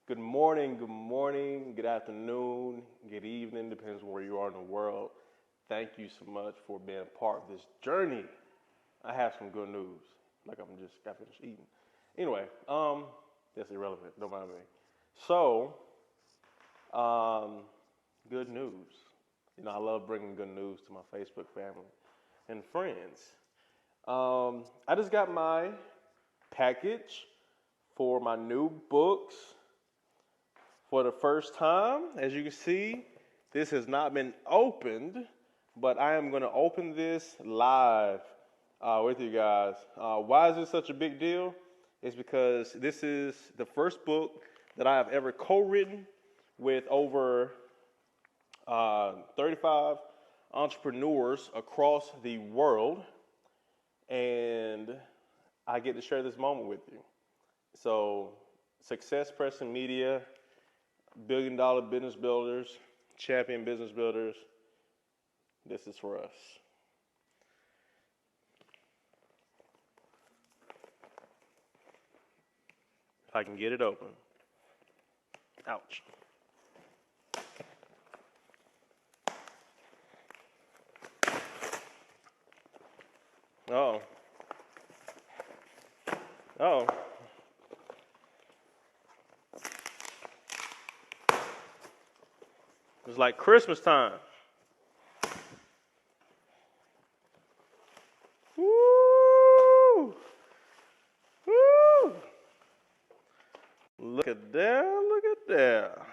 Good morning, good afternoon, good evening, depends on where you are in the world. Thank you so much for being a part of this journey. I have some good news. Like I'm just got finished eating. Anyway, that's irrelevant. Don't mind me. So, um, good news. I love bringing good news to my Facebook family and friends. I just got my package for my new books for the first time. As you can see, this has not been opened, but I am going to open this live with you guys. Why is this such a big deal? It's because this is the first book that I have ever co-written with over 35 entrepreneurs across the world, and I get to share this moment with you. So, Success Pressing Media, billion-dollar business builders, champion business builders, this is for us. If I can get it open. Ouch. Oh. Oh. It's like Christmas time. Woo! Woo! Look at there, look at there.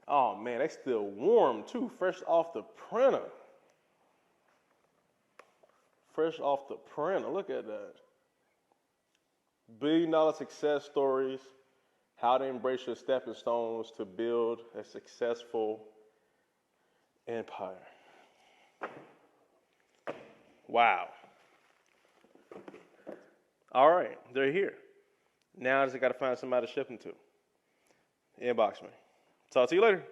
Oh man, they still warm too, fresh off the printer. Fresh off the printer, look at that. Billion-dollar success stories, how to embrace your stepping stones to build a successful empire. Wow. All right, they're here. Now I just got to find somebody to ship them to. Inbox me. Talk to you later.